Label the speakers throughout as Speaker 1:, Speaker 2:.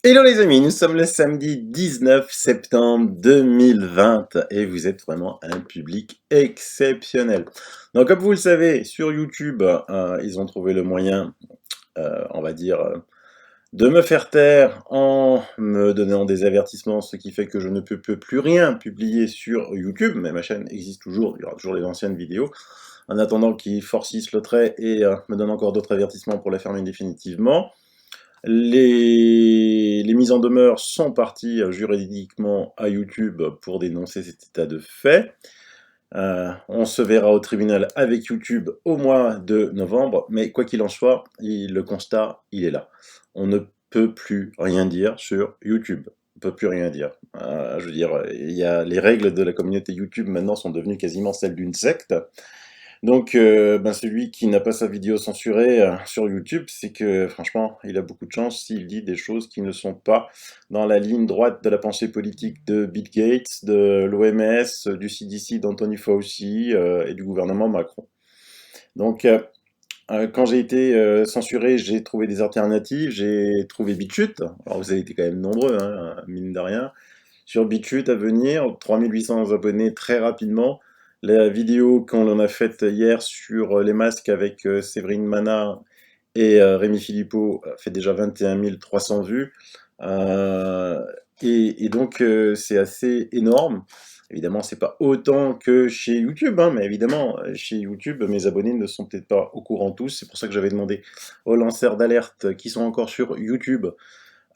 Speaker 1: Hello les amis, nous sommes le samedi 19 septembre 2020 et vous êtes vraiment un public exceptionnel. Donc comme vous le savez, sur YouTube, ils ont trouvé le moyen, on va dire, de me faire taire en me donnant des avertissements, ce qui fait que je ne peux plus rien publier sur YouTube, mais ma chaîne existe toujours, il y aura toujours les anciennes vidéos, en attendant qu'ils forcissent le trait et me donnent encore d'autres avertissements pour la fermer définitivement. Les mises en demeure sont parties juridiquement à YouTube pour dénoncer cet état de fait. On se verra au tribunal avec YouTube au mois de novembre, mais quoi qu'il en soit, le constat, il est là. On ne peut plus rien dire sur YouTube. On ne peut plus rien dire. Je veux dire, les règles de la communauté YouTube maintenant sont devenues quasiment celles d'une secte. Donc, ben, celui qui n'a pas sa vidéo censurée sur YouTube, c'est que franchement, il a beaucoup de chance s'il dit des choses qui ne sont pas dans la ligne droite de la pensée politique de Bill Gates, de l'OMS, du CDC d'Anthony Fauci et du gouvernement Macron. Donc, quand j'ai été censuré, j'ai trouvé des alternatives, j'ai trouvé BitChute. Alors, vous avez été quand même nombreux, hein, mine de rien. Sur BitChute à venir, 3800 abonnés très rapidement. La vidéo qu'on en a faite hier sur les masques avec Séverine Mana et Rémi Philippot fait déjà 21 300 vues. Euh, et donc c'est assez énorme. Évidemment, c'est pas autant que chez YouTube, hein, mais évidemment, chez YouTube, mes abonnés ne sont peut-être pas au courant tous. C'est pour ça que j'avais demandé aux lanceurs d'alerte qui sont encore sur YouTube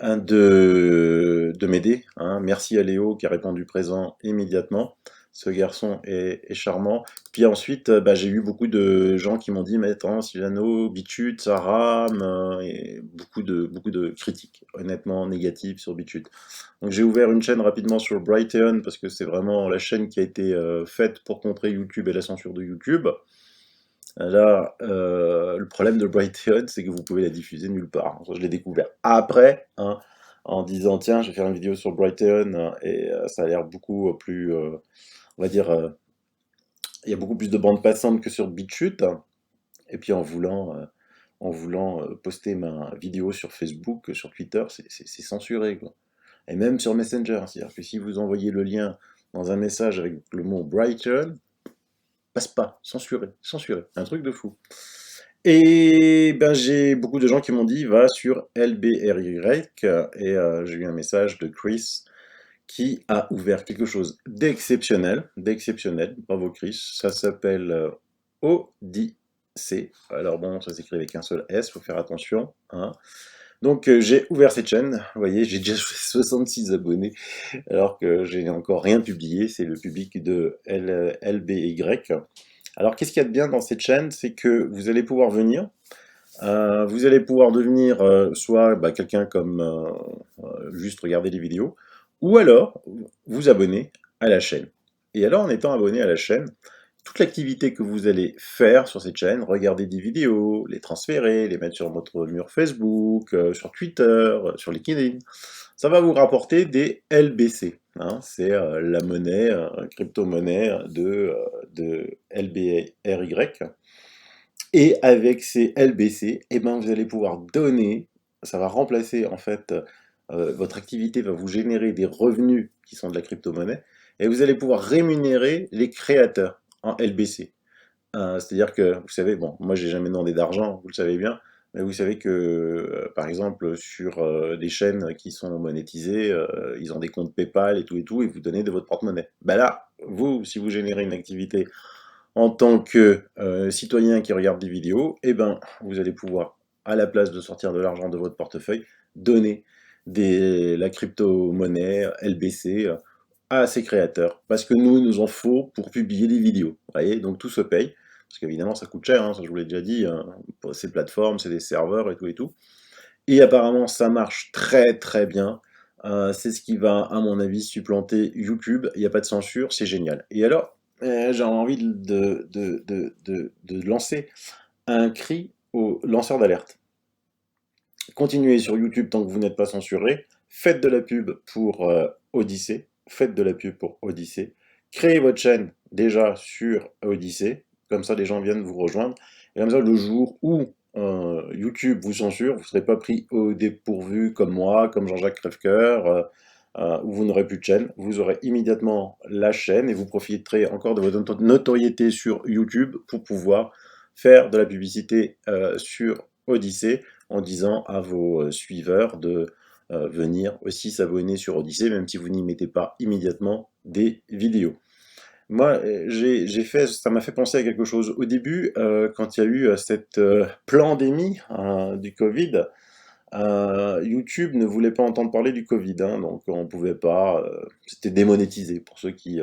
Speaker 1: de m'aider, hein. Merci à Léo qui a répondu présent immédiatement. Ce garçon est charmant. Puis ensuite, bah, j'ai eu beaucoup de gens qui m'ont dit, mais attends, Silvano, Bichute, ça rame, et beaucoup de critiques, honnêtement négatives sur Bichute. Donc j'ai ouvert une chaîne rapidement sur Brighteon parce que c'est vraiment la chaîne qui a été faite pour contrer YouTube et la censure de YouTube. Là, le problème de Brighteon, c'est que vous pouvez la diffuser nulle part. Je l'ai découvert après, hein, en disant tiens, je vais faire une vidéo sur Brighteon et ça a l'air beaucoup plus, on va dire, il y a beaucoup plus de bandes passantes que sur BitChute. Et puis en voulant poster ma vidéo sur Facebook, sur Twitter, c'est censuré, quoi. Et même sur Messenger, c'est-à-dire que si vous envoyez le lien dans un message avec le mot Brighton, passe pas, censuré, censuré, un truc de fou. Et ben, j'ai beaucoup de gens qui m'ont dit va sur LBRY et j'ai eu un message de Chris qui a ouvert quelque chose d'exceptionnel, d'exceptionnel. Bravo Chris, ça s'appelle Odyssey. Alors bon, ça s'écrit avec un seul S, faut faire attention, hein. Donc j'ai ouvert cette chaîne, vous voyez, j'ai déjà 66 abonnés alors que j'ai encore rien publié, c'est le public de LBY. Alors qu'est-ce qu'il y a de bien dans cette chaîne, c'est que vous allez pouvoir venir, vous allez pouvoir devenir soit bah, quelqu'un comme juste regarder les vidéos, ou alors vous abonner à la chaîne. Et alors en étant abonné à la chaîne, toute l'activité que vous allez faire sur cette chaîne, regarder des vidéos, les transférer, les mettre sur votre mur Facebook, sur Twitter, sur LinkedIn, ça va vous rapporter des LBC, hein. C'est la monnaie, crypto-monnaie de LBRY. Et avec ces LBC, eh ben, vous allez pouvoir donner, ça va remplacer en fait, votre activité va vous générer des revenus qui sont de la crypto-monnaie, et vous allez pouvoir rémunérer les créateurs en LBC. C'est-à-dire que, vous savez, bon, moi j'ai jamais demandé d'argent, vous le savez bien, mais vous savez que, par exemple, sur des chaînes qui sont monétisées, ils ont des comptes PayPal et tout, et vous donnez de votre porte-monnaie. Ben là, vous, si vous générez une activité en tant que citoyen qui regarde des vidéos, eh ben, vous allez pouvoir, à la place de sortir de l'argent de votre portefeuille, donner la crypto-monnaie LBC à ses créateurs. Parce que nous en faut pour publier des vidéos. Vous voyez, donc tout se paye. Parce qu'évidemment, ça coûte cher, hein, ça je vous l'ai déjà dit, hein, pour ces plateformes, c'est des serveurs et tout et tout. Et apparemment, ça marche très très bien. C'est ce qui va, à mon avis, supplanter YouTube. Il n'y a pas de censure, c'est génial. Et alors, j'ai envie de lancer un cri aux lanceurs d'alerte. Continuez sur YouTube tant que vous n'êtes pas censuré. Faites de la pub pour Odyssey. Faites de la pub pour Odyssey. Créez votre chaîne déjà sur Odyssey. Comme ça, les gens viennent vous rejoindre. Et comme ça, le jour où YouTube vous censure, vous ne serez pas pris au dépourvu comme moi, comme Jean-Jacques Crèvecoeur, où vous n'aurez plus de chaîne. Vous aurez immédiatement la chaîne et vous profiterez encore de votre notoriété sur YouTube pour pouvoir faire de la publicité sur Odyssée en disant à vos suiveurs de venir aussi s'abonner sur Odyssée, même si vous n'y mettez pas immédiatement des vidéos. Moi, j'ai fait, ça m'a fait penser à quelque chose. Au début, quand il y a eu cette pandémie du Covid, YouTube ne voulait pas entendre parler du Covid, hein, donc on pouvait pas, c'était démonétisé pour ceux qui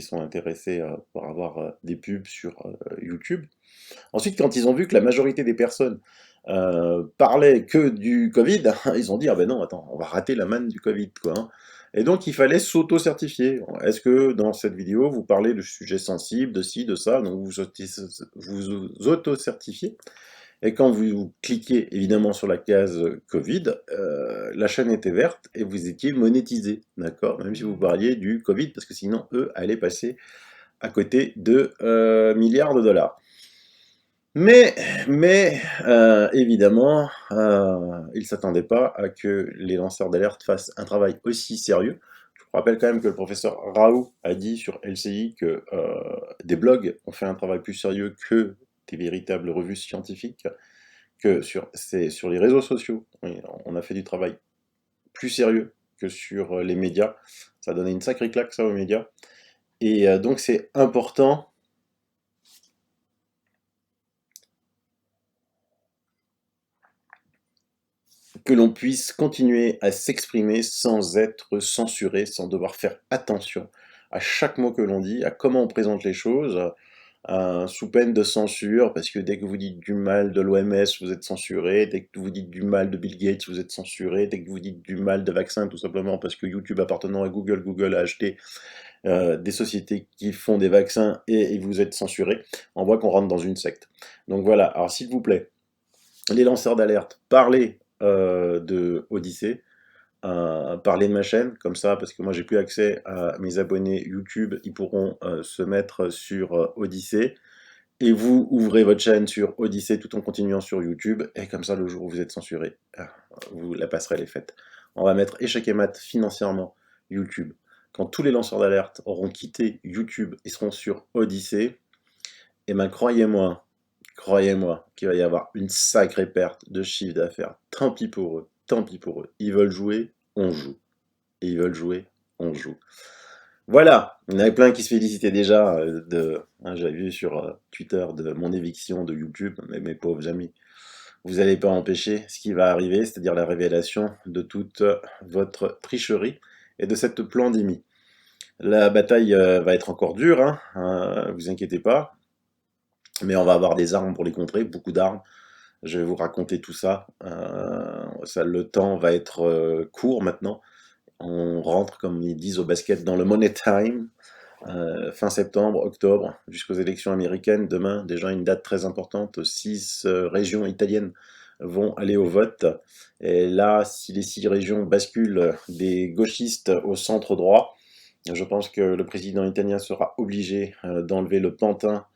Speaker 1: sont intéressés pour avoir des pubs sur YouTube. Ensuite, quand ils ont vu que la majorité des personnes parlaient que du Covid, ils ont dit, ah ben non, attends, on va rater la manne du Covid, quoi, hein. Et donc, il fallait s'auto-certifier. Est-ce que dans cette vidéo, vous parlez de sujets sensibles, de ci, de ça, donc vous auto-certifiez. Et quand vous cliquez évidemment sur la case Covid, la chaîne était verte et vous étiez monétisé, d'accord? Même si vous parliez du Covid, parce que sinon, eux allaient passer à côté de milliards de dollars. Mais évidemment, ils ne s'attendaient pas à que les lanceurs d'alerte fassent un travail aussi sérieux. Je vous rappelle quand même que le professeur Raoult a dit sur LCI que des blogs ont fait un travail plus sérieux que des véritables revues scientifiques, que sur les réseaux sociaux. Oui, on a fait du travail plus sérieux que sur les médias. Ça a donné une sacrée claque, ça, aux médias. Et donc, c'est important que l'on puisse continuer à s'exprimer sans être censuré, sans devoir faire attention à chaque mot que l'on dit, à comment on présente les choses, sous peine de censure, parce que dès que vous dites du mal de l'OMS, vous êtes censuré, dès que vous dites du mal de Bill Gates, vous êtes censuré, dès que vous dites du mal de vaccins, tout simplement parce que YouTube appartenant à Google, Google a acheté des sociétés qui font des vaccins et vous êtes censuré, on voit qu'on rentre dans une secte. Donc voilà, alors s'il vous plaît, les lanceurs d'alerte, parlez de Odyssée, parler de ma chaîne, comme ça, parce que moi j'ai plus accès à mes abonnés YouTube, ils pourront se mettre sur Odyssée, et vous ouvrez votre chaîne sur Odyssée tout en continuant sur YouTube, et comme ça, le jour où vous êtes censuré, vous la passerez les fêtes. On va mettre échec et mat financièrement YouTube. Quand tous les lanceurs d'alerte auront quitté YouTube et seront sur Odyssée, et ben croyez-moi qu'il va y avoir une sacrée perte de chiffre d'affaires. Tant pis pour eux, tant pis pour eux. Ils veulent jouer, on joue. Et ils veulent jouer, on joue. Voilà, il y en avait plein qui se félicitaient déjà j'avais vu sur Twitter de mon éviction de YouTube, mais mes pauvres amis, vous n'allez pas empêcher ce qui va arriver, c'est-à-dire la révélation de toute votre tricherie et de cette pandémie. La bataille va être encore dure, hein, vous inquiétez pas, mais on va avoir des armes pour les contrer, beaucoup d'armes. Je vais vous raconter tout ça. Le temps va être court maintenant. On rentre, comme ils disent au basket, dans le money time. Fin septembre, octobre, jusqu'aux élections américaines. Demain, déjà une date très importante. 6 régions italiennes vont aller au vote. Et là, si les 6 régions basculent des gauchistes au centre droit, je pense que le président italien sera obligé d'enlever le pantin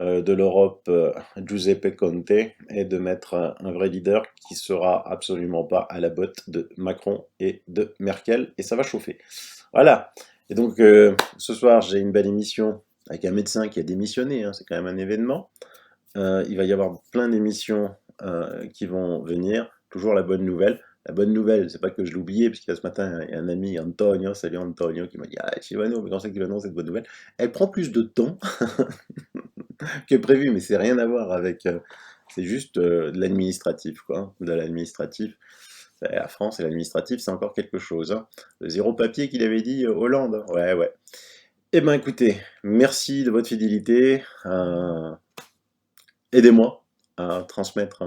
Speaker 1: de l'Europe, Giuseppe Conte, et de mettre un vrai leader qui sera absolument pas à la botte de Macron et de Merkel, et ça va chauffer. Voilà. Et donc, ce soir, j'ai une belle émission avec un médecin qui a démissionné, hein, c'est quand même un événement. Il va y avoir plein d'émissions qui vont venir. Toujours la bonne nouvelle. La bonne nouvelle, c'est pas que je l'ai oublié, parce qu'il y a ce matin, il y a un ami, Antonio, salut Antonio, qui m'a dit: Ah, Chivano, mais quand c'est que tu annonces cette bonne nouvelle? Elle prend plus de temps que prévu, mais c'est rien à voir avec. C'est juste de l'administratif, quoi. De l'administratif. La France et l'administratif, c'est encore quelque chose, hein. Le zéro papier qu'il avait dit Hollande, hein. Ouais, ouais. Eh ben écoutez, merci de votre fidélité. Aidez-moi à transmettre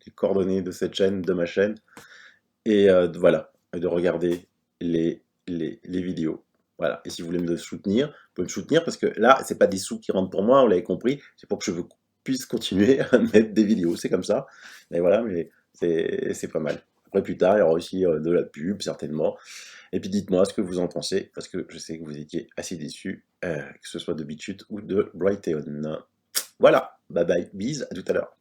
Speaker 1: les coordonnées de cette chaîne, de ma chaîne, et voilà, de regarder les vidéos. Voilà. Et si vous voulez me soutenir, vous pouvez me soutenir, parce que là, c'est pas des sous qui rentrent pour moi, vous l'avez compris, c'est pour que je puisse continuer à mettre des vidéos. C'est comme ça. Mais voilà, mais c'est pas mal. Après, plus tard, il y aura aussi de la pub, certainement. Et puis dites-moi ce que vous en pensez, parce que je sais que vous étiez assez déçus, que ce soit de BitChute ou de Brighteon. Voilà, bye bye, bise, à tout à l'heure.